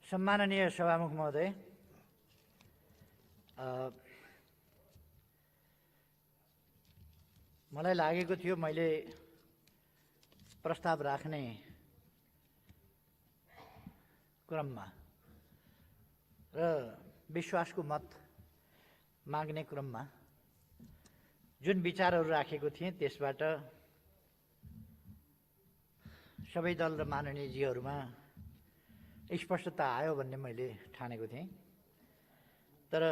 सम्माननीय सभामुख महोदय, मलाई लागेको थियो मैले प्रस्ताव राख्ने क्रममा र विश्वासको मत माग्ने क्रममा जुन विचारहरू राखेको थिएँ त्यसबाट सबै दल र माननीयजीहरूमा स्पष्टता आयो भन्ने मैले ठानेको थिएँ। तर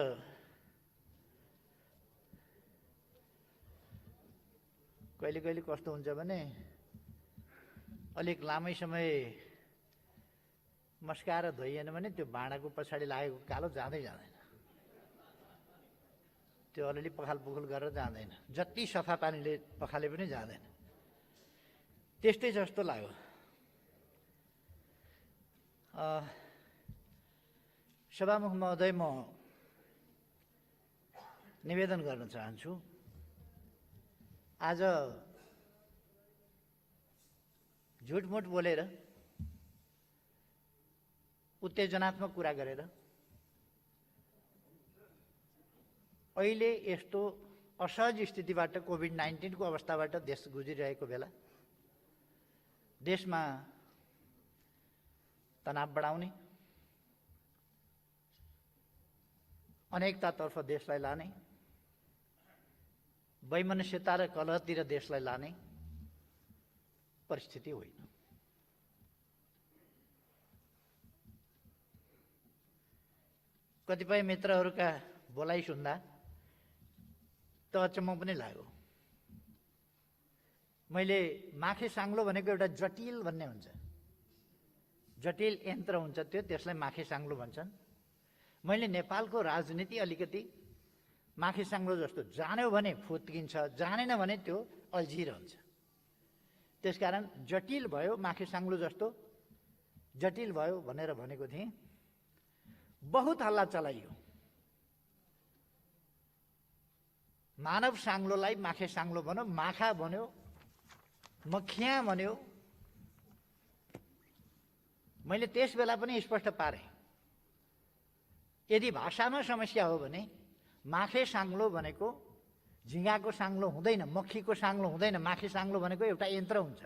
कहिले कहिले कस्तो हुन्छ भने अलिक लामै समय मस्काएर धोइएन भने त्यो भाँडाको पछाडि लागेको कालो जाँदै जाँदैन, त्यो अलिअलि पखाल पुखुल गरेर जाँदैन, जति सफा पानीले पखाले पनि जाँदैन। त्यस्तै जस्तो लाग्यो। सभामुख महोदय, म निवेदन गर्न चाहन्छु, आज झुटमुट बोलेर उत्तेजनात्मक कुरा गरेर अहिले यस्तो असहज स्थितिबाट कोभिड-19 को अवस्थाबाट देश गुज्रिरहेको बेला देशमा तनाव बढाउने, अनेकतातर्फ देशलाई लाने, वैमनस्यता र कलहतिर देशलाई लाने परिस्थिति होइन। कतिपय मित्रहरूका बोलाइ सुन्दा त अचम्म पनि लाग्यो। मैले माखे साङ्लो भनेको एउटा जटिल भन्ने हुन्छ, जटिल यन्त्र हुन्छ त्यो, त्यसलाई माखे साङ्लो भन्छन्। मैले नेपालको राजनीति अलिकति माखे साङ्लो जस्तो, जान्यो भने फुत्किन्छ, जानेन भने त्यो अल्झिरहन्छ। त्यसकारण जटिल भयो, माखे साङ्लो जस्तो जटिल भयो भनेर भनेको थिएँ। बहुत हल्ला चलाइयो। मानव साङ्लोलाई माखे साङ्लो भन्यो, माखा भन्यो, मखिया भन्यो। मैले त्यस बेला पनि स्पष्ट पारेँ, यदि भाषामा समस्या हो भने माखे साङ्लो भनेको झिँगाको साङ्लो हुँदैन, मक्खीको साङ्लो हुँदैन। माखे साङ्लो भनेको एउटा यन्त्र हुन्छ,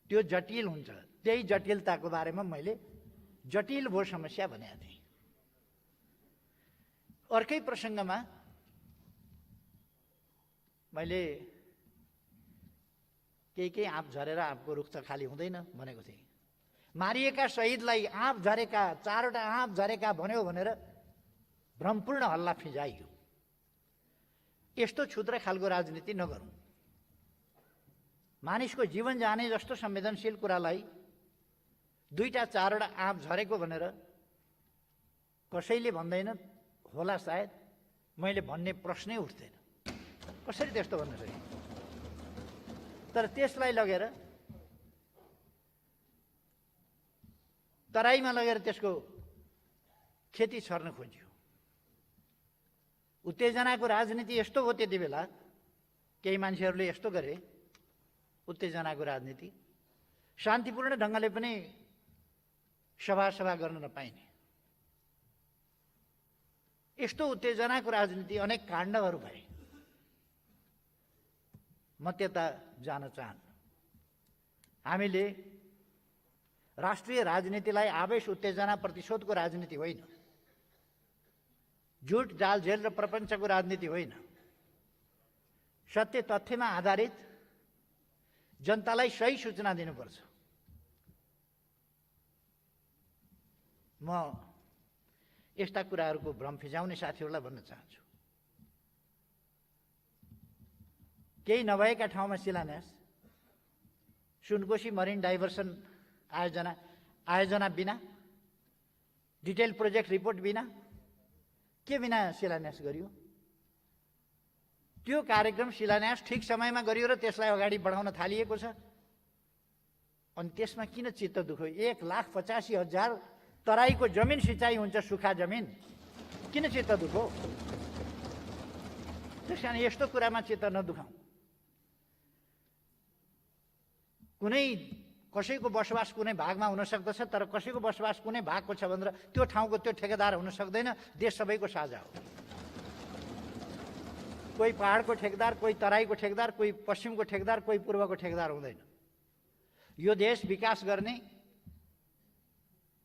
त्यो जटिल हुन्छ। त्यही जटिलताको बारेमा मैले जटिल भो समस्या भनेको थिएँ। अर्कै प्रसङ्गमा मैले केही आँप झरेर आँपको रुख त खाली हुँदैन भनेको थिएँ। मारिएका शहीदलाई आँप झरेका, 4वटा आँप झरेका भन्यो भनेर भ्रमपूर्ण हल्ला फिजाइयो। यस्तो क्षुद्र खालको राजनीति नगरौँ। मानिसको जीवन जाने जस्तो संवेदनशील कुरालाई 2टा 4वटा आँप झरेको भनेर कसैले भन्दैन होला, सायद मैले भन्ने प्रश्नै उठ्दैन। कसरी त्यस्तो भन्न सकिन्छ? तर त्यसलाई लगेर तराईमा लगेर त्यसको खेती छर्न खोजियो। उत्तेजनाको राजनीति यस्तो हो। त्यति बेला केही मान्छेहरूले यस्तो गरे, उत्तेजनाको राजनीति शान्तिपूर्ण ढङ्गले पनि सभा गर्न नपाइने, यस्तो उत्तेजनाको राजनीति अनेक काण्डहरू भए। म त्यता जान चाहन्न। हामीले राष्ट्रिय राजनीतिलाई आवेश, उत्तेजना, प्रतिशोधको राजनीति होइन, झुट, जाल, जेल र प्रपञ्चको राजनीति होइन। सत्य तथ्यमा आधारित जनतालाई सही सूचना दिनुपर्छ। म यस्ता कुराहरूको भ्रम फिजाउने साथीहरूलाई भन्न चाहन्छु, केही नभएका ठाउँमा शिलान्यास, सुनकोशी मरिन डाइभर्सन आयोजना बिना, डिटेल प्रोजेक्ट रिपोर्ट बिना, के बिना शिलान्यास गरियो? त्यो कार्यक्रम शिलान्यास ठिक समयमा गरियो र त्यसलाई अगाडि बढाउन थालिएको छ। अनि त्यसमा किन चित्त दुख्यो? 1,85,000 तराईको जमिन सिँचाइ हुन्छ, सुखा जमिन, किन चित्त दुख्यो? त्यसकारण यस्तो कुरामा चित्त नदुखाऊ। कुनै कसैको बसोबास कुनै भागमा हुन सक्दछ, तर कसैको बसोबास कुनै भागको छ भनेर त्यो ठाउँको त्यो ठेकेदार हुन सक्दैन। देश सबैको साझा हो। कोही पहाडको ठेकेदार, कोही तराईको ठेकेदार, कोही पश्चिमको ठेकेदार, कोही पूर्वको ठेकेदार हुँदैन। यो देश विकास गर्ने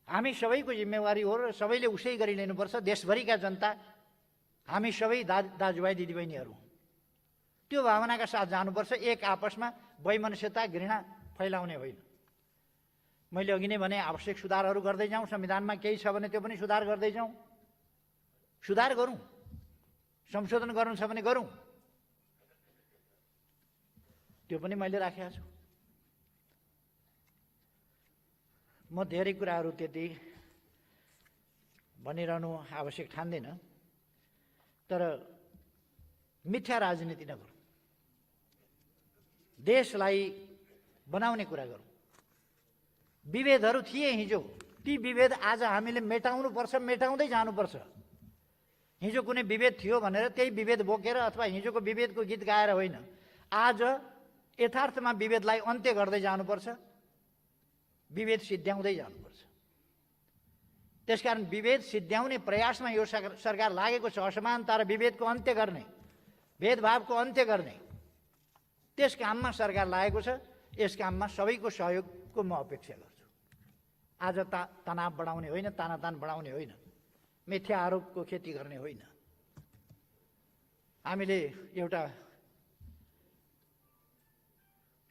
हामी सबैको जिम्मेवारी हो र सबैले उसै गरी लिनुपर्छ। देशभरिका जनता हामी सबै दाजुभाइ दिदीबहिनीहरू त्यो भावनाका साथ जानुपर्छ। एक आपसमा वैमनस्यता, घृणा फैलाउने होइन। मैले अघि नै भने आवश्यक सुधारहरू गर्दै जाउँ। संविधानमा केही छ भने त्यो पनि सुधार गर्दै जाउँ। सुधार गरौँ, संशोधन गर्नु छ भने गरौँ। त्यो पनि मैले राखेको छु। म धेरै कुराहरू त्यति भनिरहनु आवश्यक ठान्दिनँ, तर मिथ्या राजनीति नगरौँ, देशलाई बनाउने कुरा गरौँ। विभेदहरू थिए हिजो, ती विभेद आज हामीले मेटाउनुपर्छ, मेटाउँदै जानुपर्छ। हिजो कुनै विभेद थियो भनेर त्यही विभेद बोकेर अथवा हिजोको विभेदको गीत गाएर होइन, आज यथार्थमा विभेदलाई अन्त्य गर्दै जानुपर्छ, विभेद सिद्ध्याउँदै जानुपर्छ। त्यसकारण विभेद सिद्ध्याउने प्रयासमा यो सरकार लागेको छ। असमानता र विभेदको अन्त्य गर्ने, भेदभावको अन्त्य गर्ने त्यस काममा सरकार लागेको छ। यस काममा सबैको सहयोगको म अपेक्षा गर्छु। आज तनाव बढाउने होइन, तानातान बढाउने होइन, मिथ्या आरोपको खेती गर्ने होइन। हामीले एउटा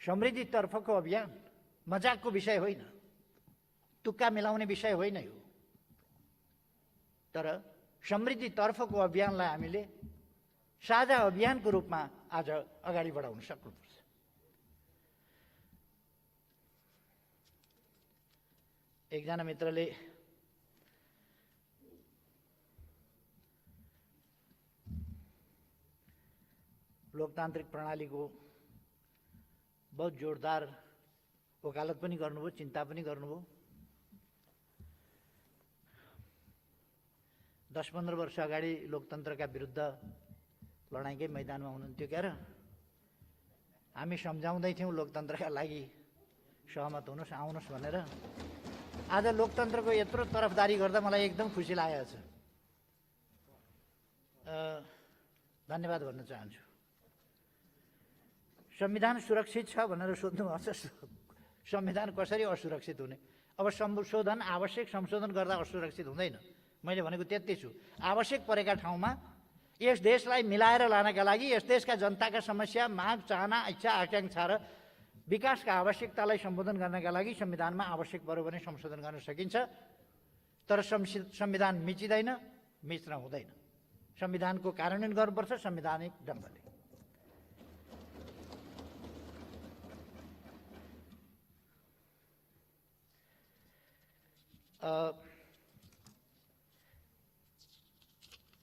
समृद्धितर्फको अभियान मजाकको विषय होइन, तुक्का मिलाउने विषय होइन यो, तर समृद्धितर्फको अभियानलाई हामीले साझा अभियानको रूपमा आज अगाडि बढाउन सक्नुपर्छ। एकजना मित्रले लोकतान्त्रिक प्रणालीको बहुत जोरदार वकालत पनि गर्नुभयो, चिन्ता पनि गर्नुभयो। 10-15 वर्ष अगाडि लोकतन्त्रका विरुद्ध लडाइँकै मैदानमा हुनुहुन्थ्यो क्या र? हामी सम्झाउँदै थियौँ लोकतन्त्रका लागि सहमत हुनुहोस्, आउनुहोस् भनेर। आज लोकतन्त्रको यत्रो तरफदारी गर्दा मलाई एकदम खुसी लागेको छ। धन्यवाद भन्न चाहन्छु। संविधान सुरक्षित छ भनेर सोध्नुभएको छ। संविधान कसरी असुरक्षित हुने? अब संशोधन आवश्यक, संशोधन गर्दा असुरक्षित हुँदैन। मैले भनेको त्यति छु। आवश्यक परेका ठाउँमा यस देशलाई मिलाएर लानका लागि, यस देशका जनताका समस्या, माग, चाहना, इच्छा, आकांक्षा र विकासका आवश्यकतालाई सम्बोधन गर्नका लागि संविधानमा आवश्यक पर्यो भने संशोधन गर्न सकिन्छ। तर संविधान मिचिँदैन, मिच्न हुँदैन। संविधानको कार्यान्वयन गर्नुपर्छ संवैधानिक ढङ्गले।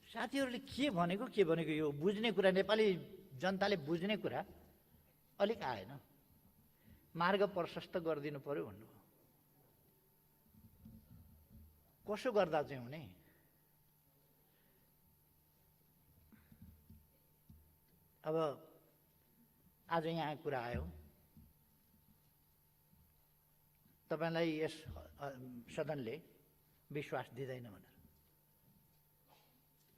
साथीहरूले के भनेको यो बुझ्ने कुरा, नेपाली जनताले बुझ्ने कुरा अलिक आएन। मार्ग प्रशस्त गरिदिनु पर्यो भन्नुभयो। कसो गर्दा चाहिँ हुने? अब आज यहाँ कुरा आयो, तपाईलाई यस सदनले विश्वास दिँदैन भनेर।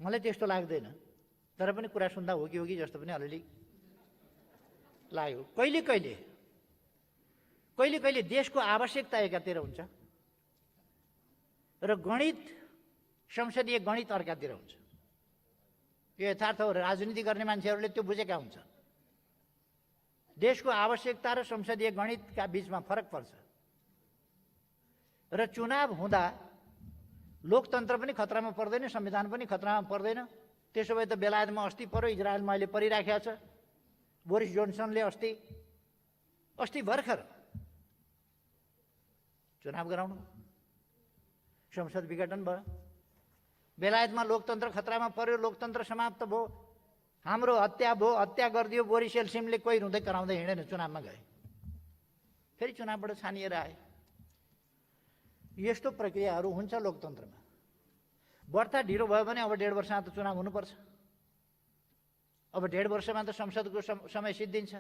मलाई त्यस्तो लाग्दैन, तर पनि कुरा सुन्दा हो कि जस्तो पनि अलिअलि लाग्यो। कहिले कहिले देशको आवश्यकता एकातिर हुन्छ र गणित, संसदीय गणित अर्कातिर हुन्छ। यो यथार्थ हो। राजनीति गर्ने मान्छेहरूले त्यो बुझेका हुन्छन्। देशको आवश्यकता र संसदीय गणितका बीचमा फरक पर्छ। र चुनाव हुँदा लोकतन्त्र पनि खतरामा पर्दैन, संविधान पनि खतरामा पर्दैन। त्यसो भए त बेलायतमा अस्ति पर्यो, इजरायलमा अहिले परिराखेको छ। बोरिस जोन्सनले अस्ति भर्खर चुनाव गराउनु, संसद विघटन भयो। बेलायतमा लोकतन्त्र खतरामा पर्यो, लोकतन्त्र समाप्त भयो। हाम्रो हत्या भयो, हत्या गरिदियो बोरिस एल्सिमले। कोही रुँदै कराउँदै हिँडेन, चुनावमा गए, फेरि चुनावबाट छानिएर आए। यस्तो प्रक्रियाहरू हुन्छ लोकतन्त्रमा। बढ्ता ढिलो भयो भने अब 1.5 वर्षमा त चुनाव हुनुपर्छ। अब 1.5 वर्षमा त संसदको समय सिद्धिन्छ।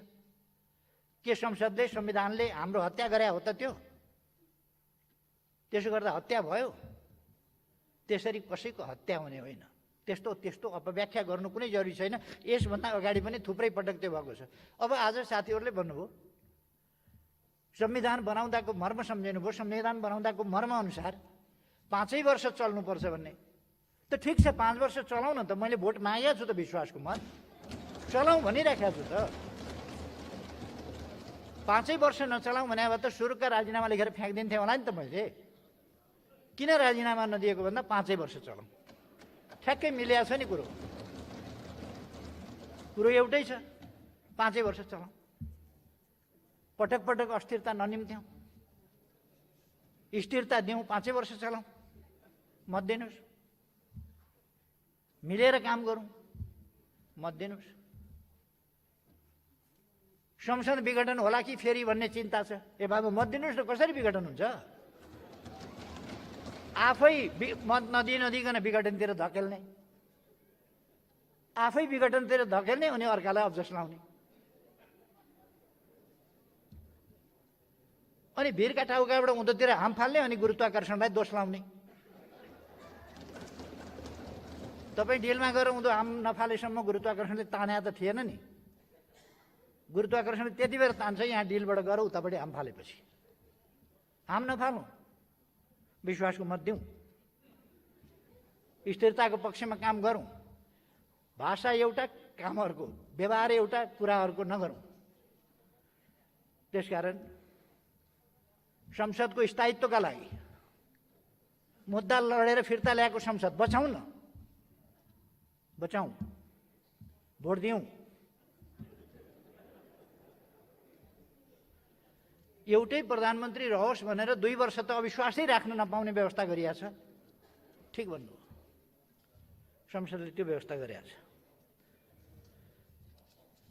के संसदले संविधानले हाम्रो हत्या गरे हो त त्यो? त्यसो गर्दा हत्या भयो? त्यसरी कसैको हत्या हुने होइन। त्यस्तो अपव्याख्या गर्नु कुनै जरुरी छैन। यसभन्दा अगाडि पनि थुप्रै पटक त्यो भएको छ। अब आज साथीहरूले भन्नुभयो संविधान बनाउँदाको मर्म सम्झिनुभयो, संविधान बनाउँदाको मर्म अनुसार 5 वर्ष चल्नुपर्छ भन्ने। त ठिक छ, 5 वर्ष चलाउँ न त। मैले भोट मागेको छु त, विश्वासको मत चलाउँ भनिराखेको छु त। 5 वर्ष नचलाउँ भने अब त सुरुका राजीनामा लेखेर फ्याँकिदिन्थेँ होला नि त मैले। किन राजीनामा नदिएको भन्दा 5 वर्ष चलाउँ, ठ्याक्कै मिलेको छ नि कुरो एउटै छ। 5 वर्ष चलाउँ, पटक पटक अस्थिरता ननिम्त्याउँ, स्थिरता दिउँ, 5 वर्ष चलाउँ, मत दिनुहोस्। मिलेर काम गरौँ, मत दिनुहोस्। संसद विघटन होला कि फेरि भन्ने चिन्ता छ। ए बाबु मत दिनुहोस् न, कसरी विघटन हुन्छ? आफै मत नदिकन विघटनतिर धकेल्ने, आफै विघटनतिर धकेल्ने, अनि अर्कालाई अब्जस लाउने। अनि भिरका टाउकाबाट उँधोतिर हाम फाल्ने, अनि गुरुत्वाकर्षणलाई दोष लाउने। तपाईँ डिलमा गएर उँधो हाम नफालेसम्म गुरुत्वाकर्षणले ताने त थिएन नि। गुरुत्वाकर्षणले त्यति बेर तान्छ, यहाँ डिलबाट गएर उतापट्टि हाम फालेपछि। हाम नफालौँ, विश्वासको मत दिउँ, स्थिरताको पक्षमा काम गरौँ। भाषा एउटा, काम अर्को, व्यवहार एउटा, कुरा अर्को नगरौँ। त्यसकारण संसदको स्थायित्वका लागि मुद्दा लडेर फिर्ता ल्याएको संसद बचाउँ न, बचाउँ, भोट दिउँ। एउटै प्रधानमन्त्री रहोस् भनेर 2 वर्ष त अविश्वासै राख्न नपाउने व्यवस्था गरिएको छ। ठिक भन्नुभयो, संसदले त्यो व्यवस्था गरिएको छ।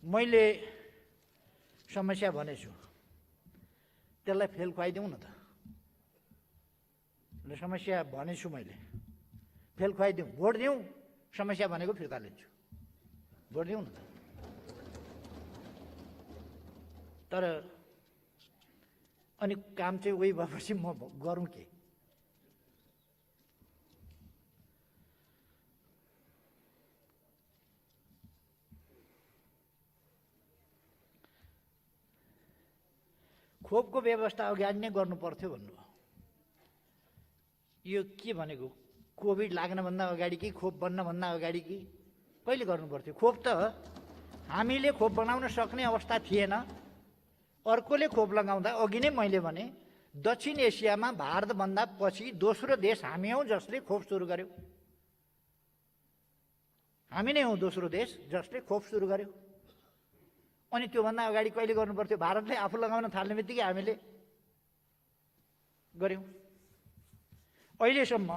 मैले समस्या भनेछु, त्यसलाई फेल खुवाइदिउँ न त। समस्या भनेछु मैले, फेल खुवाइदिउँ, भोट दिउँ, समस्या भनेको फिर्ता लिन्छु, भोट दिउँ न त। तर अनि काम चाहिँ उही भएपछि म गरौँ के? खोपको व्यवस्था अगाडि नै गर्नु पर्थ्यो भन्नुभयो। यो के भनेको? कोभिड लाग्नभन्दा अगाडि कि खोप बन्नभन्दा अगाडि कि कहिले गर्नु पर्थ्यो? खोप त हामीले खोप बनाउन सक्ने अवस्था थिएन। अर्कोले खोप लगाउँदा अघि नै मैले भने दक्षिण एसियामा भारतभन्दा पछि दोस्रो देश हामी हौँ जसले खोप सुरु गर्यो। हामी नै हौँ दोस्रो देश जसले खोप सुरु गर्यो। अनि त्योभन्दा अगाडि कहिले गर्नु पर्थ्यो? भारतले आफू लगाउन थाल्ने बित्तिकै हामीले गर्यौँ। अहिलेसम्म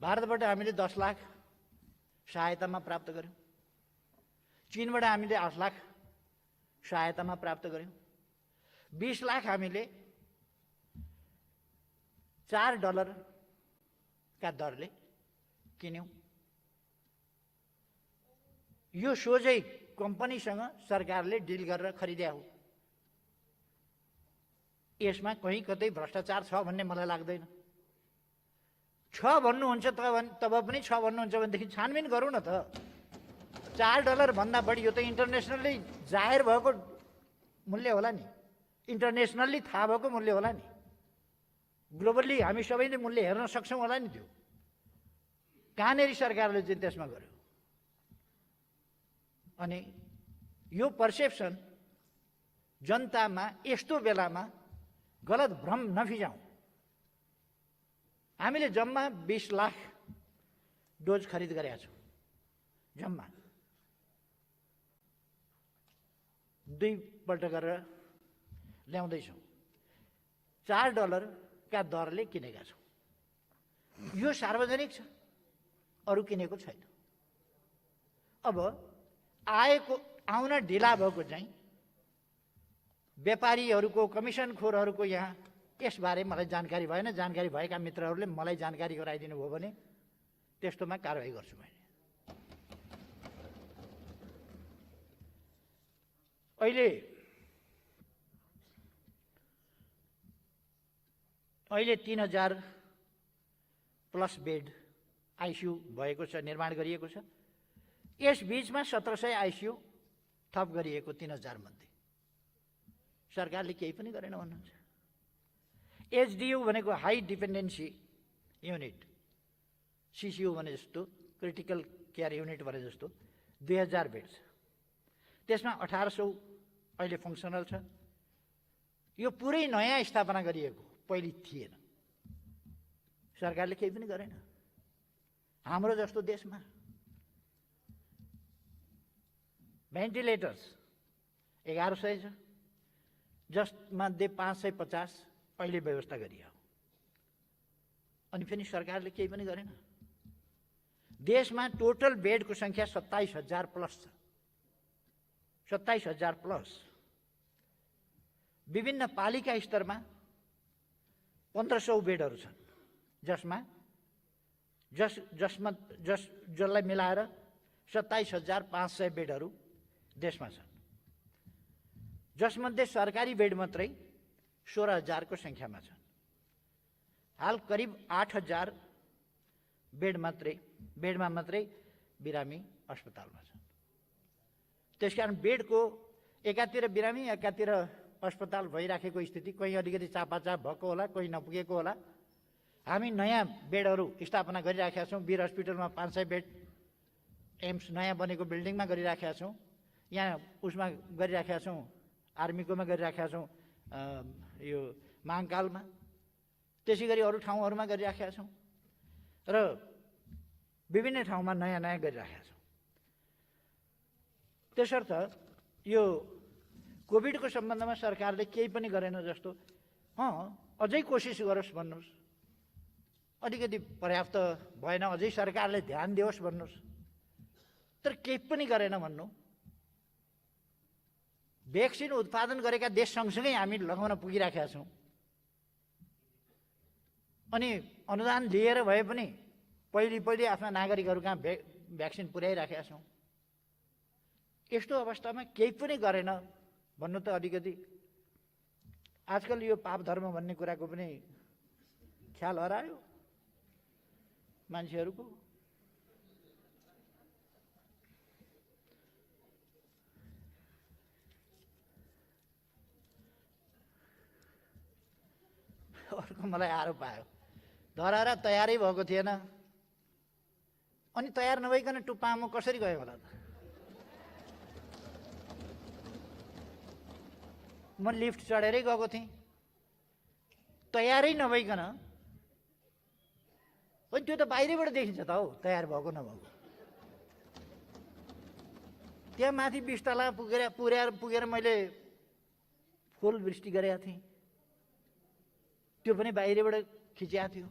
भारतबाट हामीले 10 लाख सहायतामा प्राप्त गर्यौँ। चीनबाट हामीले 8 लाख सहायतामा प्राप्त गर्यौँ। 20 लाख हामीले $4 का दरले किन्यौँ। यो सोझै कम्पनीसँग सरकारले डिल गरेर खरिद्या हो। यसमा कहीँ कतै भ्रष्टाचार छ भन्ने मलाई लाग्दैन। छ भन्नुहुन्छ तब पनि छ भन्नुहुन्छ भनेदेखि छानबिन गरौँ न त। $4 भन्दा बढी यो त इन्टरनेसनली जाहेर भएको मूल्य होला नि, इन्टरनेसनल्ली थाहा भएको मूल्य होला नि, ग्लोबल्ली हामी सबैले मूल्य हेर्न सक्छौँ होला नि। त्यो कहाँनेरि सरकारले चाहिँ त्यसमा गर्यो? अनि यो पर्सेप्सन जनतामा यस्तो बेलामा गलत भ्रम नफिजाउँ। हामीले जम्मा 20 लाख डोज खरिद गरेका छौँ। जम्मा 2 पल्ट गरेर ल्याउँदैछौँ। $4 का दरले किनेका छौँ। यो सार्वजनिक छ, अरू किनेको छैन। अब आउन ढिला भएको चाहिँ व्यापारीहरूको, कमिसनखोरहरूको यहाँ यसबारे मलाई जानकारी भएन। जानकारी भएका मित्रहरूले मलाई जानकारी गराइदिनु भयो भने त्यस्तोमा कारवाही गर्छु मैले। अहिले अहिले 3000 प्लस बेड आइसियु भएको छ, निर्माण गरिएको छ। यस बीचमा 1700 आइसियु थप गरिएको 3000 मध्ये। सरकारले केही पनि गरेन भन्नुहुन्छ। एचडियु भनेको हाई डिपेन्डेन्सी युनिट, सिसियु भने जस्तो, क्रिटिकल केयर युनिट भने जस्तो 2000 बेड छ। त्यसमा 1800 अहिले फङ्सनल छ। यो पुरै नयाँ स्थापना गरिएको, पहिले थिएन। सरकारले केही पनि गरेन। हाम्रो जस्तो देशमा भेन्टिलेटर्स 1100 छ, जसमध्ये 550 अहिले व्यवस्था गरियो। अनि फेरि सरकारले केही पनि गरेन। देशमा टोटल बेडको सङ्ख्या 27,000 प्लस छ, 27,000 प्लस। विभिन्न पालिका स्तरमा 1500 बेडहरू छन्, जसलाई मिलाएर 27,500 बेडहरू देशमा छन्, जसमध्ये सरकारी बेड मात्रै 16,000 को सङ्ख्यामा छन्। हाल करिब 8,000 बेडमा मात्रै बिरामी अस्पतालमा छन्। त्यसकारण बेडको एकातिर बिरामी एकातिर अस्पताल भइराखेको स्थिति, कहीँ अलिकति चापाचाप भएको होला, कहीँ नपुगेको होला। हामी नयाँ बेडहरू स्थापना गरिराखेका छौँ। वीर हस्पिटलमा 500 बेड एम्स नयाँ बनेको बिल्डिङमा गरिराखेका छौँ। यहाँ उसमा गरिराखेका छौँ, आर्मीकोमा गरिराखेका छौँ, यो महाकालमा। त्यसै गरी अरू ठाउँहरूमा गरिराखेका छौँ र विभिन्न ठाउँमा नयाँ नयाँ गरिराखेका छौँ। त्यसर्थ यो कोभिडको सम्बन्धमा सरकारले केही पनि गरेन जस्तो, अझै कोसिस गरोस् भन्नुहोस्, अलिकति पर्याप्त भएन अझै सरकारले ध्यान दियोस् भन्नुहोस्, तर केही पनि गरेन भन्नु। भ्याक्सिन उत्पादन गरेका देश सँगसँगै हामी लगाउन पुगिराखेका छौँ। अनि अनुदान लिएर भए पनि पहिले आफ्ना नागरिकहरू कहाँ भ्याक्सिन पुर्याइराखेका छौँ। यस्तो अवस्थामा केही पनि गरेन भन्नु त अलिकति आजकल यो पाप धर्म भन्ने कुराको पनि ख्याल हरायो मान्छेहरूको। अर्को मलाई आरोप आयो, धरहरा तयारै भएको थिएन, अनि तयार नभइकन टुप्पामा कसरी गयो होला त? म लिफ्ट चढेरै गएको थिएँ, तयारै नभइकन। अनि त्यो त बाहिरबाट देखिन्छ त हौ, तयार भएको नभएको। त्यहाँ माथि 20 तला पुगेर मैले फुल वृष्टि गरेका थिएँ, त्यो पनि बाहिरबाट खिचिएको थियो।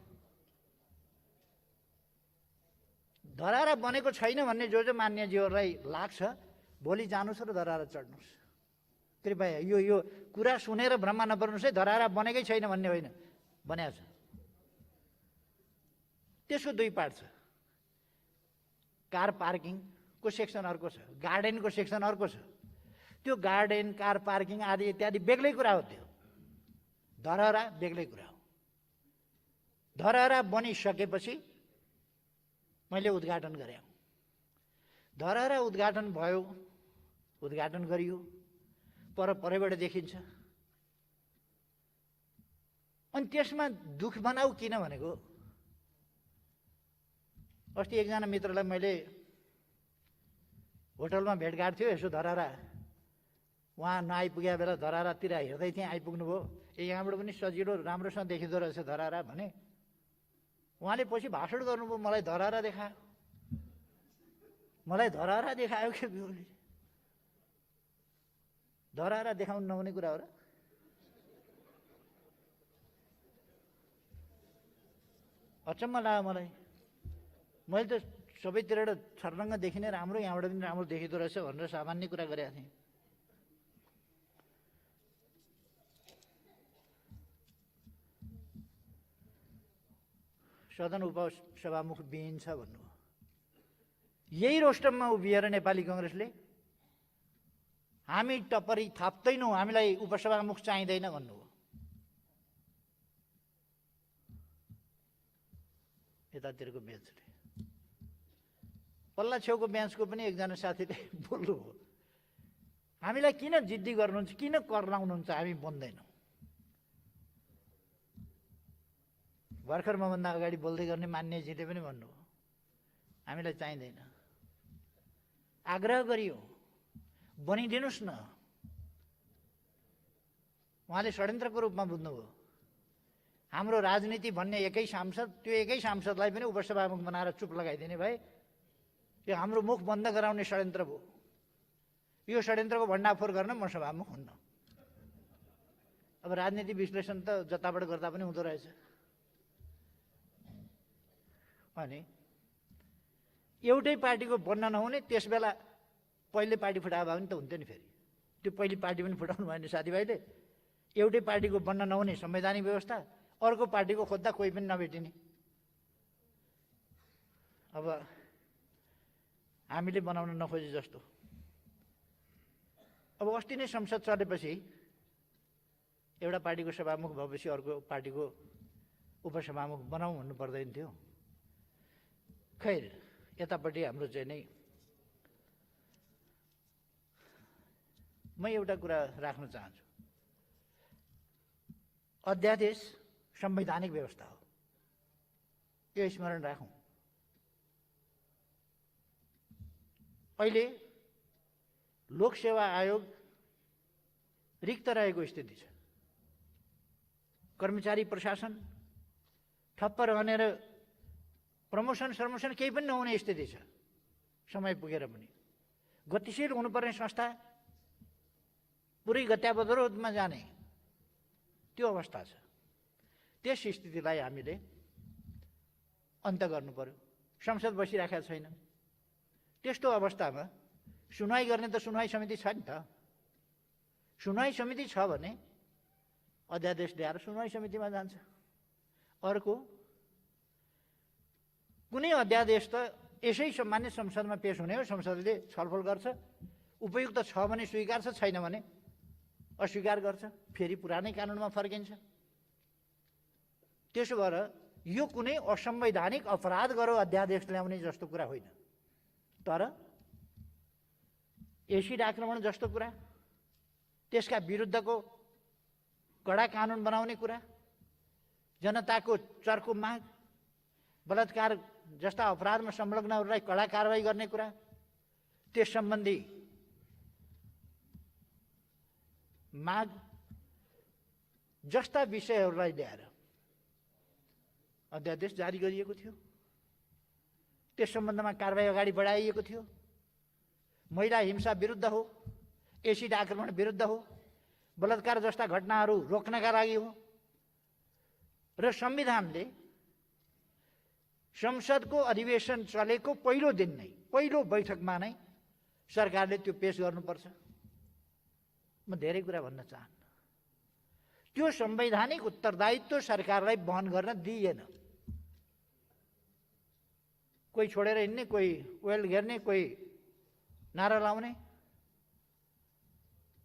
धरहरा बनेको छैन भन्ने जो मान्यजीहरूलाई लाग्छ, भोलि जानुहोस् र धरहरा चढ्नुहोस्। कृपया यो कुरा सुनेर भ्रममा नपर्नुहोस् है। धरहरा बनेकै छैन भन्ने होइन, बनाएको छ। त्यसको 2 पार्ट छ। कार पार्किङको सेक्सन अर्को छ, गार्डनको सेक्सन अर्को छ। त्यो गार्डन, कार पार्किङ आदि इत्यादि बेग्लै कुरा हो। त्यो धरहरा बेग्लै कुरा हो। धरहरा बनिसकेपछि मैले उद्घाटन गरेँ। धरहरा उद्घाटन भयो, उद्घाटन गरियो, परैबाट देखिन्छ। अनि त्यसमा दुःख बनाऊ किन भनेको, अस्ति एकजना मित्रलाई मैले होटलमा भेटघाट थियो, यसो धरहरा उहाँ नआइपुगेको बेला धरहरातिर हेर्दै थिएँ, आइपुग्नुभयो। यहाँबाट पनि सजिलो राम्रोसँग देखिँदो रहेछ धरहरा भने। उहाँले पछि भाषण गर्नुभयो, मलाई धरहरा देखायो, मलाई धरहरा देखायो के बिउले। धरहरा देखाउनु नहुने कुरा हो र? अचम्म लाग्यो मलाई। मैले त सबैतिरबाट छर्लङ्ग देखिने राम्रो, यहाँबाट पनि राम्रो देखिँदो रहेछ भनेर सामान्य कुरा गरेका थिएँ। सदन उपसभामुख बिहिन छ भन्नुभयो। यही रोस्टममा उभिएर नेपाली कङ्ग्रेसले हामी टप्परी थाप्दैनौँ, हामीलाई उपसभामुख चाहिँदैन भन्नुभयो। यतातिरको बेन्चले। पल्ला छेउको बेन्चको पनि एकजना साथीले बोल्नुभयो, हामीलाई किन जिद्दी गर्नुहुन्छ, किन कर लाउनुहुन्छ, हामी बन्दैनौँ। भर्खर मभन्दा अगाडि बोल्दै गर्ने मान्यजीले पनि भन्नुभयो, हामीलाई चाहिँदैन। आग्रह गरियो, बनिदिनुहोस् न। उहाँले षड्यन्त्रको रूपमा बुझ्नुभयो। हाम्रो राजनीति भन्ने एकै सांसद, त्यो एकै सांसदलाई पनि उपसभामुख बनाएर चुप लगाइदिने भए यो हाम्रो मुख बन्द गराउने षड्यन्त्र भयो। यो षड्यन्त्रको भण्डाफोर गर्न म सभामुख हुन्न। अब राजनीति विश्लेषण त जताबाट गर्दा पनि हुँदो रहेछ। अनि एउटै पार्टीको बन्न नहुने, त्यसबेला पहिले पार्टी फुटाए भए पनि त हुन्थ्यो नि। फेरि त्यो पहिले पार्टी पनि फुटाउनु भएन साथीभाइले। एउटै पार्टीको बन्न नहुने संवैधानिक व्यवस्था, अर्को पार्टीको खोज्दा कोही पनि नभेटिने। अब हामीले बनाउन नखोजे जस्तो। अब अस्ति नै संसद चलेपछि एउटा पार्टीको सभामुख भएपछि अर्को पार्टीको उपसभामुख बनाऊ भन्नु पर्दैन थियो। खैर, यतापट्टि हाम्रो चाहिँ नै म एउटा कुरा राख्न चाहन्छु। अध्यादेश संवैधानिक व्यवस्था हो, यो स्मरण राखौँ। अहिले लोकसेवा आयोग रिक्त रहेको स्थिति छ। कर्मचारी प्रशासन ठप्प रहनेर प्रमोसन सर्मोसन केही पनि नहुने स्थिति छ। समय पुगेर पनि गतिशील हुनुपर्ने संस्था पुरै गत्यावरोधमा जाने त्यो अवस्था छ। त्यस स्थितिलाई हामीले अन्त्य गर्नु पर्यो। संसद बसिराखेको छैन। त्यस्तो अवस्थामा सुनवाई गर्ने त सुनवाई समिति छ नि त। सुनवाई समिति छ भने अध्यादेश ल्याएर सुनवाई समितिमा जान्छ। अर्को कुनै अध्यादेश त यसै सामान्य संसदमा पेश हुने हो। संसदले छलफल गर्छ, उपयुक्त छ भने स्वीकार्छ, छैन भने अस्वीकार गर्छ, फेरि पुरानै कानुनमा फर्किन्छ। त्यसो भएर यो कुनै असंवैधानिक अपराध गरो अध्यादेश ल्याउने जस्तो कुरा होइन। तर एसिड आक्रमण जस्तो कुरा, त्यसका विरुद्धको कडा कानुन बनाउने कुरा, जनताको चर्को माग, बलात्कार जस्ता अपराधमा संलग्नहरूलाई कडा कारवाही गर्ने कुरा, त्यस सम्बन्धी माग जस्ता विषयहरूलाई ल्याएर अध्यादेश जारी गरिएको थियो। त्यस सम्बन्धमा कारवाही अगाडि बढाइएको थियो। महिला हिंसा विरुद्ध हो, एसिड आक्रमण विरुद्ध हो, बलात्कार जस्ता घटनाहरू रोक्नका लागि हो। र संविधानले संसदको अधिवेशन चलेको पहिलो दिन नै, पहिलो बैठकमा नै सरकारले त्यो पेश गर्नुपर्छ। म धेरै कुरा भन्न चाहन्न। त्यो संवैधानिक उत्तरदायित्व सरकारलाई वहन गर्न दिइएन। कोही छोडेर हिँड्ने, कोही वेल घेर्ने, कोही नारा लाउने।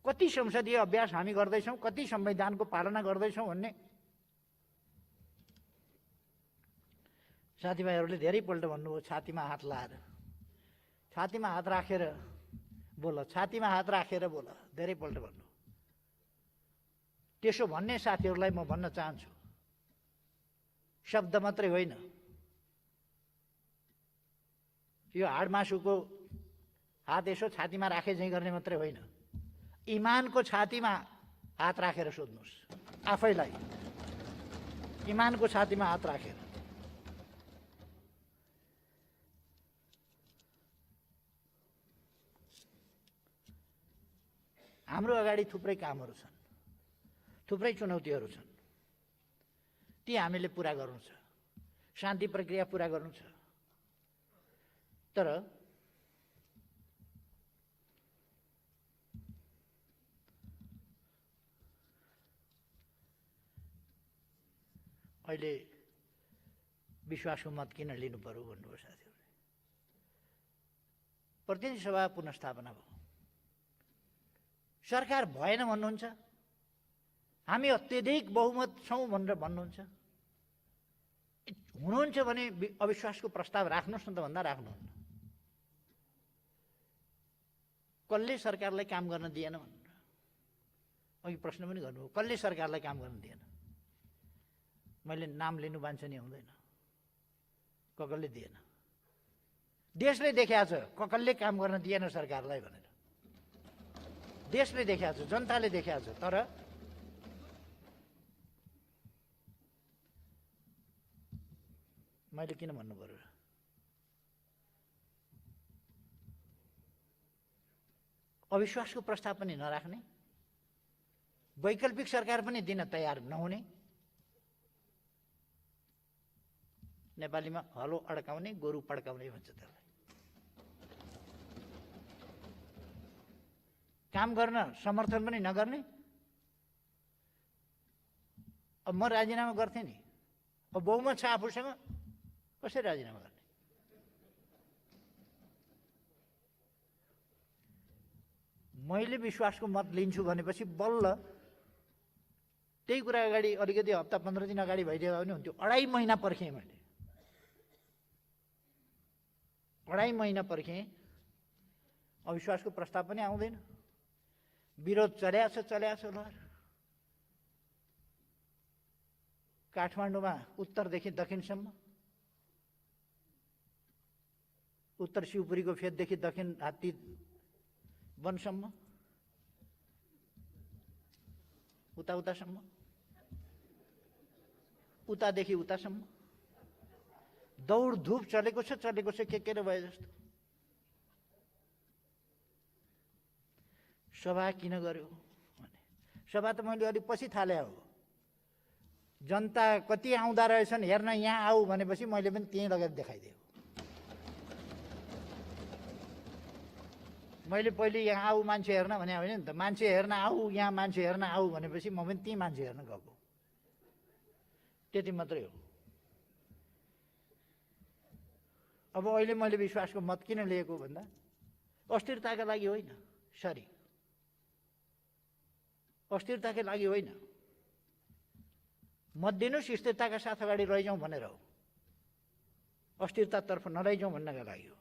कति संसदीय अभ्यास हामी गर्दैछौँ, कति संविधानको पालना गर्दैछौँ भन्ने साथीभाइहरूले धेरैपल्ट भन्नुभयो। छातीमा हात लाएर, छातीमा हात राखेर बोल, छातीमा हात राखेर बोल, धेरैपल्ट भन्नु। त्यसो भन्ने साथीहरूलाई म भन्न चाहन्छु, शब्द मात्रै होइन, यो हाड मासुको हात यसो छातीमा राखे झैँ गर्ने मात्रै होइन, इमानको छातीमा हात राखेर सोध्नुहोस् आफैलाई। इमानको छातीमा हात राखेर। हाम्रो अगाडि थुप्रै कामहरू छन्, थुप्रै चुनौतीहरू छन्। ती हामीले पुरा गर्नु छ। शान्ति प्रक्रिया पुरा गर्नु छ। तर अहिले विश्वासको मत किन लिनु पर्यो भन्नुभयो साथीहरूले। प्रतिनिधि सभा पुनर्स्थापना भयो, सरकार भएन भन्नुहुन्छ, हामी अत्यधिक बहुमत छौँ भनेर भन्नुहुन्छ। हुनुहुन्छ भने अविश्वासको प्रस्ताव राख्नुहोस् न त भन्दा राख्नुहुन्न। कसले सरकारलाई काम गर्न दिएन भनेर अघि प्रश्न पनि गर्नुभयो, कसले सरकारलाई काम गर्न दिएन? मैले नाम लिनु वाञ्छनीय हुँदैन, कसले दिएन। देशले देखाएको छ कसले काम गर्न दिएन सरकारलाई भनेर, देशले देखाएको छ, जनताले देखाएको छ। तर मैले किन भन्नु पर्यो? अविश्वासको प्रस्ताव पनि नराख्ने, वैकल्पिक सरकार पनि दिन तयार नहुने, नेपालीमा हलो अड्काउने गोरु पड्काउने भन्छ त्यसलाई। काम गर्न समर्थन पनि नगर्ने। अब म राजीनामा गर्थेँ नि, अब बहुमत छ आफूसँग, कसरी राजीनामा गर्ने? मैले विश्वासको मत लिन्छु भनेपछि बल्ल त्यही कुरा अगाडि अलिकति हप्ता 15 दिन अगाडि भइदियो भने हुन्थ्यो। 2.5 महिना पर्खेँ मैले, 2.5 महिना पर्खेँ, अविश्वासको प्रस्ताव पनि आउँदैन, विरोध चल्या छ लहर। काठमाडौँमा उत्तरदेखि दक्षिणसम्म, उत्तर शिवपुरीको फेददेखि दक्षिण हात्ती वनसम्म, उतासम्म, उतादेखि उतासम्म दौड धुप चलेको छ के भए जस्तो। सभा किन गर्यो भने, सभा त मैले अलिक पछि थाले हो। जनता कति आउँदा रहेछन् हेर्न यहाँ आऊ भनेपछि मैले पनि त्यहीँ लगेर देखाइदिएँ। मैले पहिले यहाँ आऊ मान्छे हेर्न भने होइन नि त, मान्छे हेर्न आऊ, यहाँ मान्छे हेर्न आऊ भनेपछि म पनि त्यहीँ मान्छे हेर्न गएको, त्यति मात्रै हो। अब अहिले मैले विश्वासको मत किन लिएको भन्दा अस्थिरताका लागि होइन, अस्थिरताका लागि होइन, मत दिनुहोस् स्थिरताका साथ अगाडि लैजाउँ भनेर हो, अस्थिरतातर्फ नलैजाउँ भन्नका लागि हो।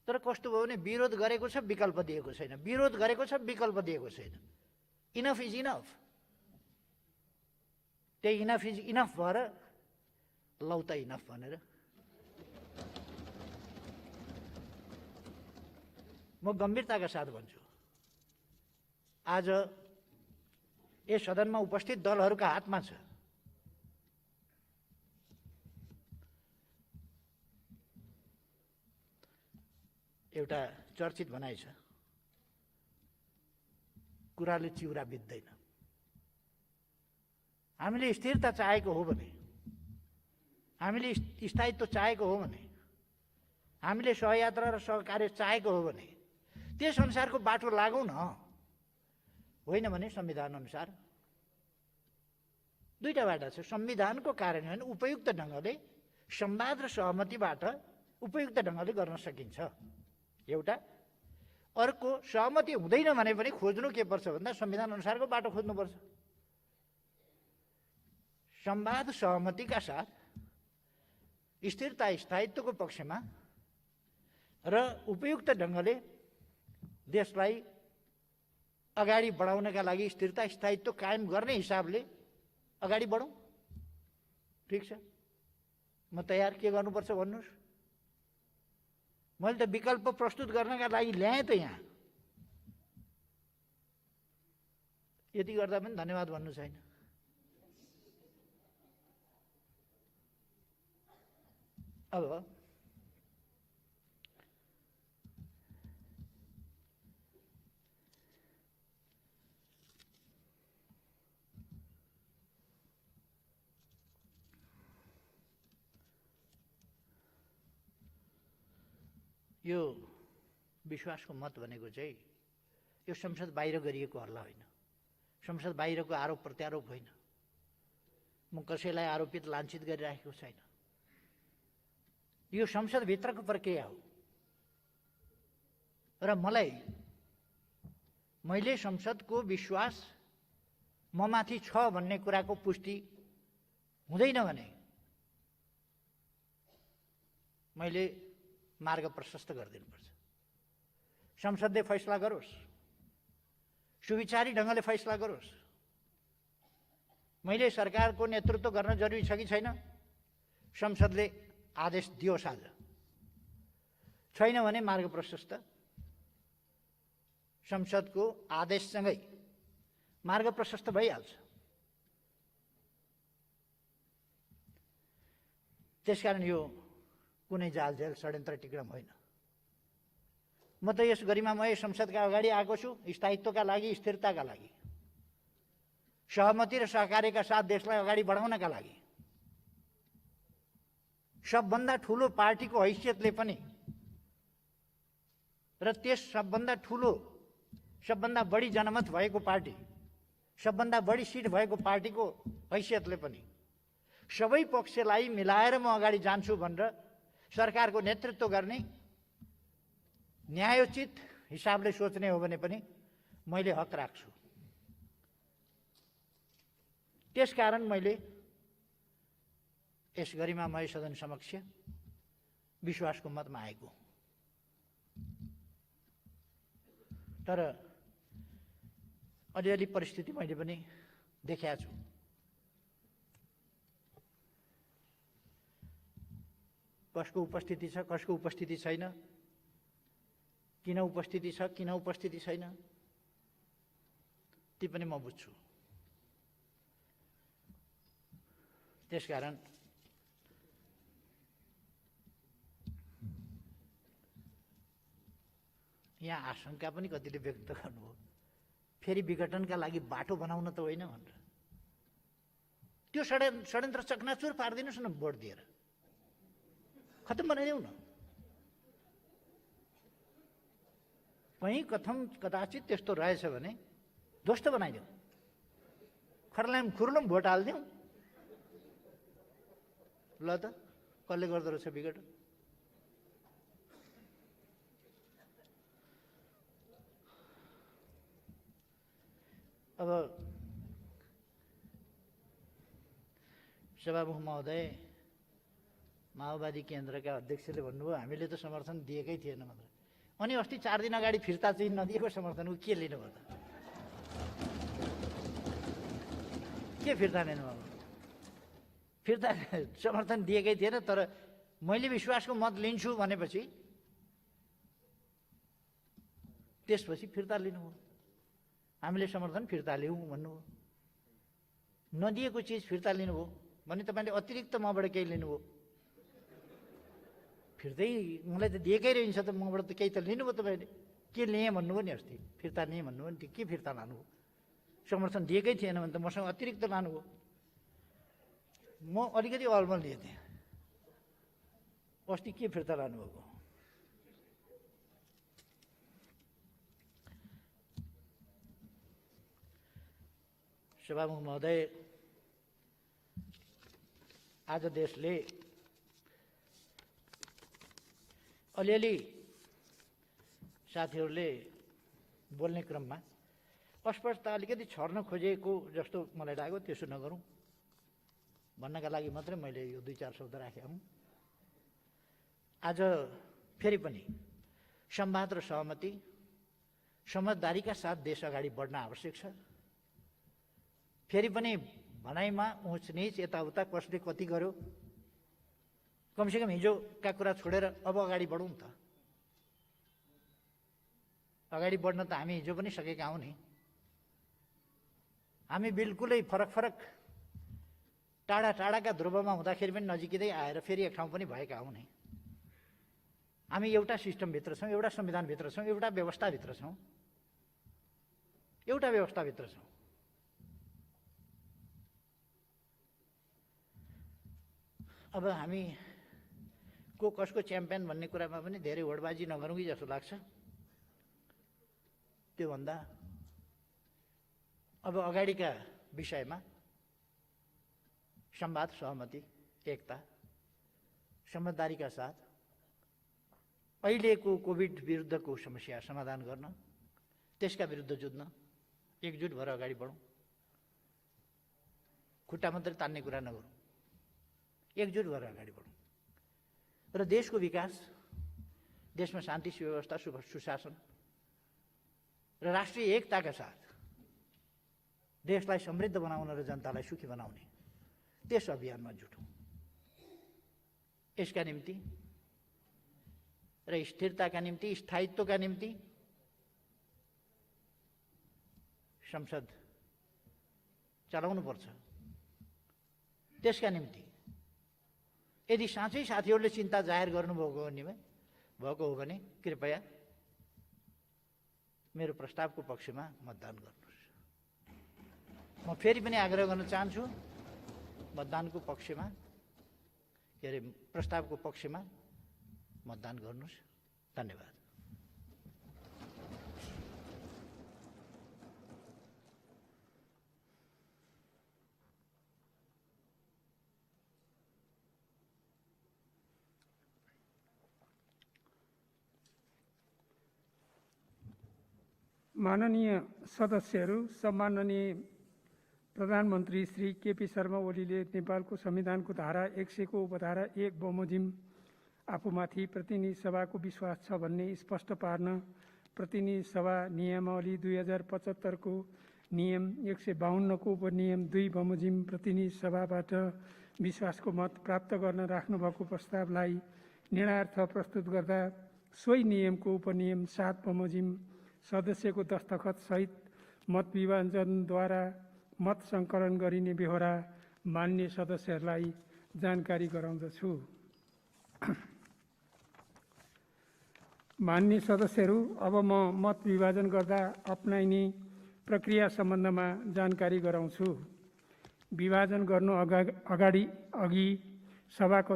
तर कस्तो भयो भने विरोध गरेको छ, विकल्प दिएको छैन, विरोध गरेको छ, विकल्प दिएको छैन। इनफ इज इनफ, त्यही इनफ इज इनफ भएर लौ त इनफ भनेर म गम्भीरताका साथ भन्छु। आज यस सदनमा उपस्थित दलहरूका हातमा छ एउटा चर्चित भनाइ छ, कुराले चिउरा बित्दैन। हामीले स्थिरता चाहेको हो भने, हामीले स्थायित्व चाहेको हो भने, हामीले सहयात्रा र सहकार्य चाहेको हो भने त्यस अनुसारको बाटो लागौँ न। होइन भने संविधान अनुसार दुईटा बाटा छ। संविधानको कार्यान्वयन उपयुक्त ढङ्गले संवाद र सहमतिबाट उपयुक्त ढङ्गले गर्न सकिन्छ एउटा। अर्को सहमति हुँदैन भने पनि खोज्नु के पर्छ भन्दा संविधान अनुसारको बाटो खोज्नुपर्छ। संवाद सहमतिका साथ स्थिरता स्थायित्वको पक्षमा र उपयुक्त ढङ्गले देशलाई अगाडि बढाउनका लागि स्थिरता स्थायित्व कायम गर्ने हिसाबले अगाडि बढौँ। ठिक छ, म तयार, के गर्नुपर्छ भन्नुहोस्। मैले त विकल्प प्रस्तुत गर्नका लागि ल्याएँ त यहाँ, यति गर्दा पनि धन्यवाद भन्नु छैन। अब यो विश्वासको मत भनेको चाहिँ यो संसद बाहिर गरिएको हल्ला होइन, संसद बाहिरको आरोप प्रत्यारोप होइन। म कसैलाई आरोपित लाञ्छित गरिराखेको छैन। यो संसदभित्रको प्रक्रिया हो र मैले संसदको विश्वास ममाथि छ भन्ने कुराको पुष्टि हुँदैन भने मैले मार्ग प्रशस्त गरिदिनुपर्छ। संसदले फैसला गरोस्, सुविचारी ढङ्गले फैसला गरोस्। मैले सरकारको नेतृत्व गर्न जरुरी छ कि छैन, संसदले आदेश दियोस्। आज छैन भने मार्ग प्रशस्त, संसदको आदेशसँगै मार्ग प्रशस्त भइहाल्छ। त्यसकारण यो कुनै जालझेल षड्यन्त्र टिक्रम होइन। म त यस गरिमामय संसदका अगाडि आएको छु स्थायित्वका लागि, स्थिरताका लागि, सहमति र सहकार्यका साथ देशलाई अगाडि बढाउनका लागि। सबभन्दा ठुलो पार्टीको हैसियतले पनि र त्यस सबभन्दा ठुलो, सबभन्दा बढी जनमत भएको पार्टी, सबभन्दा बढी सिट भएको पार्टीको हैसियतले पनि सबै पक्षलाई मिलाएर म अगाडि जान्छु भनेर सरकारको नेतृत्व गर्ने, न्यायोचित हिसाबले सोच्ने हो भने पनि मैले हक राख्छु। त्यसकारण मैले यस गरिमामय सदन समक्ष विश्वासको मतमा आएको। तर अलिअलि परिस्थिति मैले पनि देखेको छु। कसको उपस्थिति छ, कसको उपस्थिति छैन, किन उपस्थिति छ, किन उपस्थिति छैन, ती पनि म बुझ्छु। त्यसकारण यहाँ आशंका पनि कतिले व्यक्त गर्नुभयो, फेरि विघटनका लागि बाटो बनाउन त होइन भनेर। त्यो षड्यन्त्र चकनाचुर पारिदिनुहोस् न, भोट दिएर खत्तम बनाइदेऊ न। कहीँ कथम कदाचित त्यस्तो रहेछ भने ध्वस्त बनाइदेऊ, खर्लाम खुर्लुम भोट हालिदिउँ। ल त कसले गर्दो रहेछ विघटन? अब सभामुख महोदय, माओवादी केन्द्रका अध्यक्षले भन्नुभयो हामीले त समर्थन दिएकै थिएन मात्र। अनि अस्ति 4 दिन अगाडि फिर्ता चाहिँ नदिएको समर्थन ऊ के लिनुभयो त? के फिर्ता लिनुभयो? फिर्ता समर्थन दिएकै थिएन, तर मैले विश्वासको मत लिन्छु भनेपछि त्यसपछि फिर्ता लिनुभयो। हामीले समर्थन फिर्ता लिउँ भन्नुभयो। नदिएको चिज फिर्ता लिनुभयो भने तपाईँले अतिरिक्त मबाट केही लिनुभयो। फिर्तै मलाई त दिएकै रहन्छ त, मबाट त केही त लिनुभयो तपाईँले। के लिएँ भन्नुभयो नि अस्ति, फिर्ता लिएँ भन्नुभयो नि, त्यो के फिर्ता लानुभयो? समर्थन दिएकै थिएन भने त मसँग अतिरिक्त लानुभयो। म अलिकति अलमल लिएँ थिएँ, अस्ति के फिर्ता लानुभएको? सभामुख महोदय, आज देशले अलिअलि साथीहरूले बोल्ने क्रममा अस्पष्टता अलिकति छर्न खोजेको जस्तो मलाई लाग्यो। त्यसो नगरौँ भन्नका लागि मात्रै मैले यो 2-4 शब्द राखेको हुँ। आज फेरि पनि संवाद र सहमति, समझदारीका साथ देश अगाडि बढ्न आवश्यक छ। फेरि पनि भनाइमा उच नीच यताउता कसले कति गर्यो, कमसेकम हिजोका कुरा छोडेर अब अगाडि बढौँ त। अगाडि बढ्न त हामी हिजो पनि सकेका हौँ नि। हामी बिल्कुलै फरक फरक टाढा टाढाका ध्रुवमा हुँदाखेरि पनि नजिकै आएर फेरि एक ठाउँ पनि भएका हौँ नि। हामी एउटा सिस्टमभित्र छौँ, एउटा संविधानभित्र छौँ, एउटा व्यवस्थाभित्र छौँ, एउटा व्यवस्थाभित्र छौँ। अब हामी को कसको च्याम्पियन भन्ने कुरामा पनि धेरै होडबाजी नगरौँ कि जस्तो लाग्छ। त्योभन्दा अब अगाडिका विषयमा संवाद, सहमति, एकता, समझदारीका साथ अहिलेको कोभिड विरुद्धको समस्या समाधान गर्न, त्यसका विरुद्ध जुझ्न एकजुट भएर अगाडि बढौँ। खुट्टा मात्रै तान्ने कुरा नगरौँ, एकजुट भएर अगाडि बढौँ। र देशको विकास, देशमा शान्ति सुव्यवस्था, सुशासन र राष्ट्रिय एकताका साथ देशलाई समृद्ध बनाउन र जनतालाई सुखी बनाउने त्यस अभियानमा जुटौँ। यसका निम्ति र स्थिरताका निम्ति, स्थायित्वका निम्ति संसद चलाउनुपर्छ। त्यसका निम्ति यदि साँच्चै साथीहरूले चिन्ता जाहेर गर्नुभएको हो भने कृपया मेरो प्रस्तावको पक्षमा मतदान गर्नुहोस्। म फेरि पनि आग्रह गर्न चाहन्छु, मतदानको पक्षमा प्रस्तावको पक्षमा मतदान गर्नुहोस्। धन्यवाद। माननीय सदस्यहरू, सम्माननीय प्रधानमन्त्री श्री केपी शर्मा ओलीले नेपालको संविधानको धारा 100 को उपधारा 1 बमोजिम आफूमाथि प्रतिनिधि सभाको विश्वास छ भन्ने स्पष्ट पार्न प्रतिनिधि सभा नियमावली 2075 को नियम 152 को उपनियम 2 बमोजिम प्रतिनिधि सभाबाट विश्वासको मत प्राप्त गर्न राख्नुभएको प्रस्तावलाई निर्णयार्थ प्रस्तुत गर्दा सोही नियमको उपनियम 7 बमोजिम सदस्यको दस्तखत सहित मत विभाजनद्वारा मत सङ्कलन गरिने बेहोरा मान्य सदस्यहरूलाई जानकारी गराउँदछु। मान्य सदस्यहरू, अब म मत विभाजन गर्दा अपनाइने प्रक्रिया सम्बन्धमा जानकारी गराउँछु। विभाजन गर्नु अघि सभाको